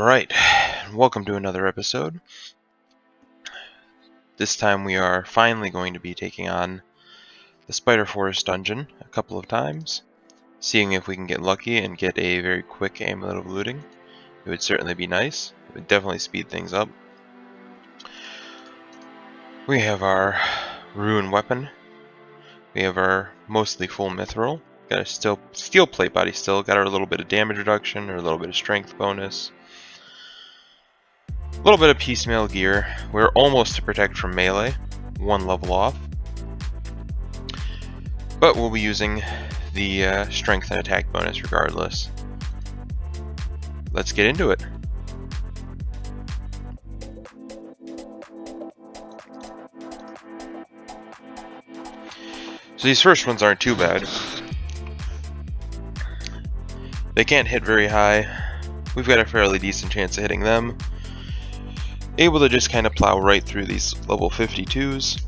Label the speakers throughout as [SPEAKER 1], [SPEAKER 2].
[SPEAKER 1] Alright, welcome to another episode. This time we are finally going to be taking on the Spider Forest dungeon a couple of times, seeing if we can get lucky and get a very quick amulet of looting. It would certainly be nice. It would definitely speed things up. We have our rune weapon. We have our mostly full mithril. Got a steel plate body still. Got our little bit of damage reduction or a little bit of strength bonus. A little bit of piecemeal gear. We're almost to protect from melee, one level off. But we'll be using the strength and attack bonus regardless. Let's get into it. So these first ones aren't too bad. They can't hit very high. We've got a fairly decent chance of hitting them. Able to just kind of plow right through these level 52s.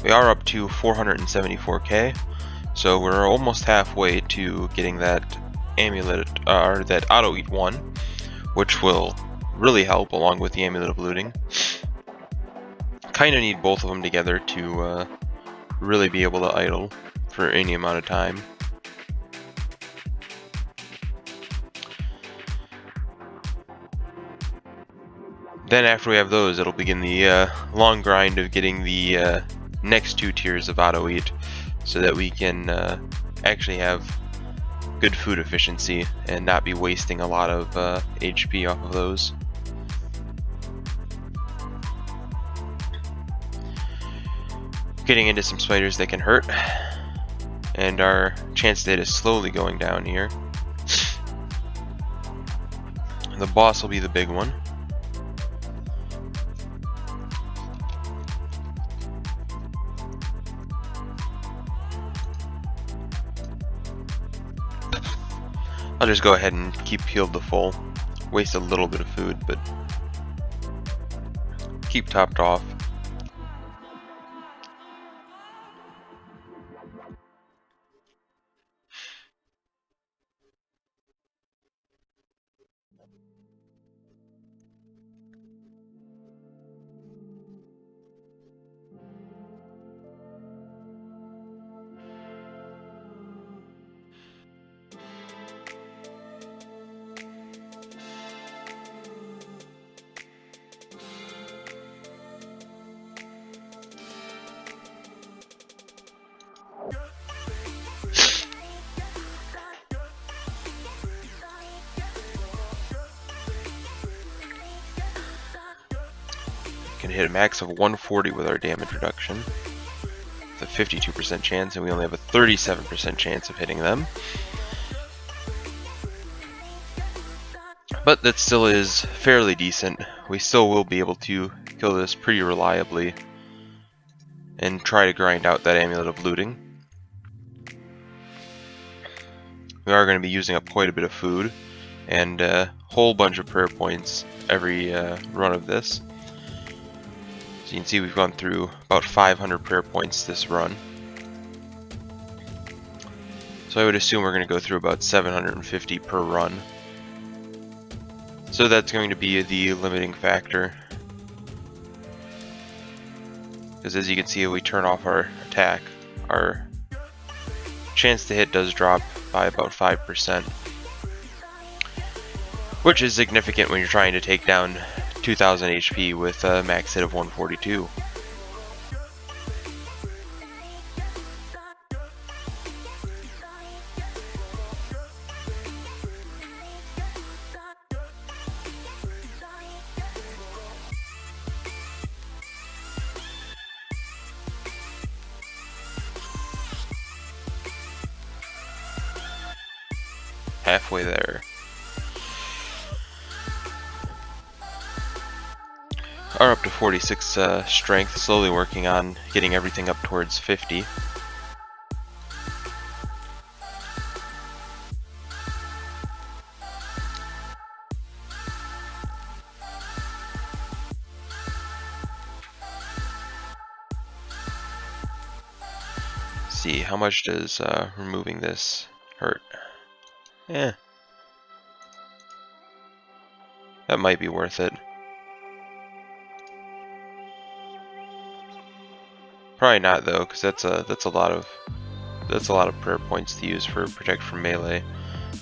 [SPEAKER 1] We are up to 474k, so we're almost halfway to getting that amulet, or that auto eat 1, which will really help along with the amulet of looting. Kinda need both of them together to really be able to idle for any amount of time. Then after we have those, it'll begin the long grind of getting the next 2 tiers of auto eat, so that we can actually have good food efficiency and not be wasting a lot of HP off of those. Getting into some spiders that can hurt, and our chance to hit is slowly going down here. The boss will be the big one. I'll just go ahead and keep healed to full. Waste a little bit of food, but keep topped off. Can hit a max of 140 with our damage reduction. It's a 52% chance, and we only have a 37% chance of hitting them. But that still is fairly decent. We still will be able to kill this pretty reliably and try to grind out that amulet of looting. We are going to be using up quite a bit of food and a whole bunch of prayer points every run of this. So you can see we've gone through about 500 prayer points this run. So I would assume we're going to go through about 750 per run. So that's going to be the limiting factor. Because as you can see, if we turn off our attack, our chance to hit does drop by about 5%. Which is significant when you're trying to take down 2000 HP with a max hit of 142. Halfway there. are up to 46 strength, slowly working on getting everything up towards 50. See, how much does removing this hurt? Eh, that might be worth it. Probably not though, because that's a lot of prayer points to use for protect from melee,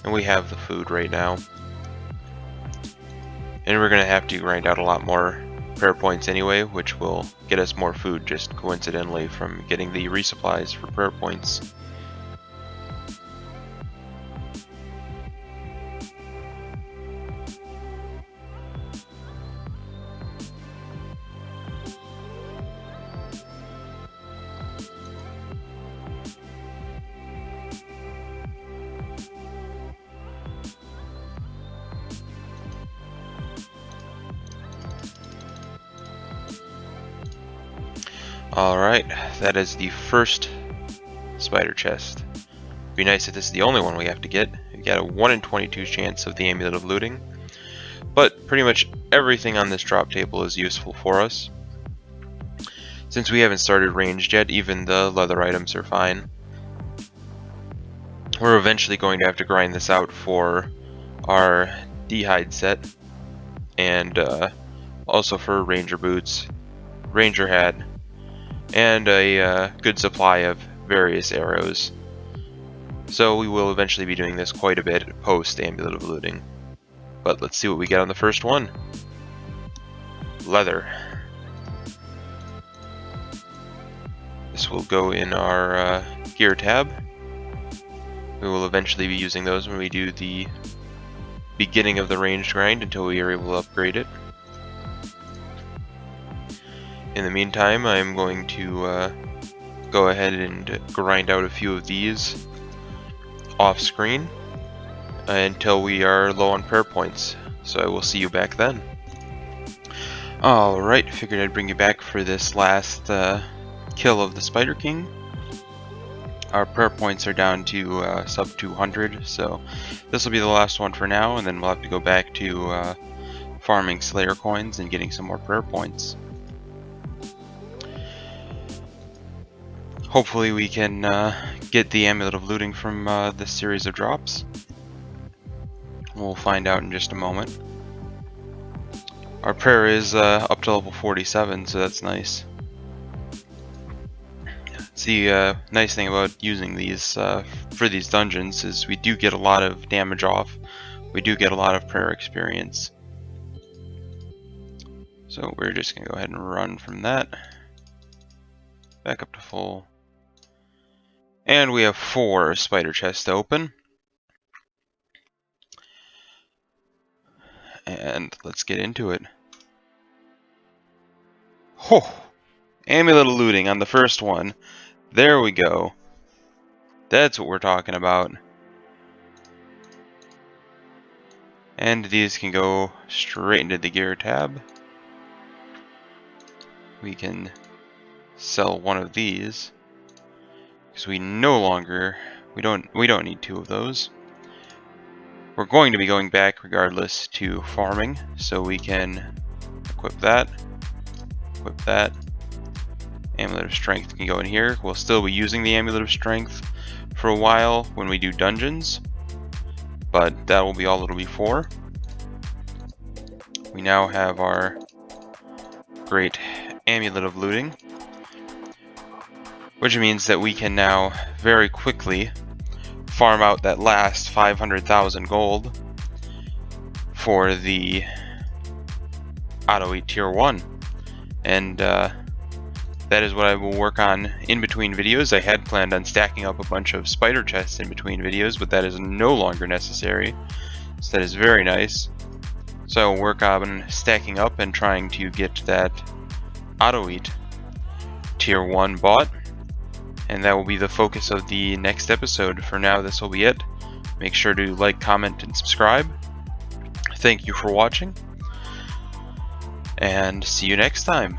[SPEAKER 1] and we have the food right now, and we're gonna have to grind out a lot more prayer points anyway, which will get us more food just coincidentally from getting the resupplies for prayer points. Alright, that is the first spider chest. Be nice if this is the only one we have to get. We got a 1 in 22 chance of the Amulet of Looting, but pretty much everything on this drop table is useful for us. Since we haven't started ranged yet, even the leather items are fine. We're eventually going to have to grind this out for our D-hide set, and also for ranger boots, ranger hat, and a good supply of various arrows. So we will eventually be doing this quite a bit post Amulet of Looting. But let's see what we get on the first one. Leather. This will go in our gear tab. We will eventually be using those when we do the beginning of the ranged grind until we are able to upgrade it. In the meantime, I'm going to go ahead and grind out a few of these off screen until we are low on prayer points. So I will see you back then. Alright, figured I'd bring you back for this last kill of the Spider King. Our prayer points are down to sub 200, so this will be the last one for now, and then we'll have to go back to farming Slayer coins and getting some more prayer points. Hopefully we can get the Amulet of Looting from this series of drops. We'll find out in just a moment. Our prayer is up to level 47, so that's nice. The nice thing about using these for these dungeons is we do get a lot of damage off. We do get a lot of prayer experience. So we're just going to go ahead and run from that. Back up to full. And we have 4 spider chests to open. And let's get into it. Oh! Amulet of Looting on the first one. There we go. That's what we're talking about. And these can go straight into the gear tab. We can sell one of these because we no longer we don't need 2 of those. We're going to be going back regardless to farming, so we can equip that. Equip that. Amulet of Strength can go in here. We'll still be using the Amulet of Strength for a while when we do dungeons, but that will be all it'll be for. We now have our great Amulet of Looting, which means that we can now very quickly farm out that last 500,000 gold for the Auto Eat Tier 1. And that is what I will work on in between videos. I had planned on stacking up a bunch of spider chests in between videos, but that is no longer necessary. So that is very nice. So I will work on stacking up and trying to get that Auto Eat Tier 1 bought. And that will be the focus of the next episode. For now, this will be it. Make sure to like, comment, and subscribe. Thank you for watching. and see you next time.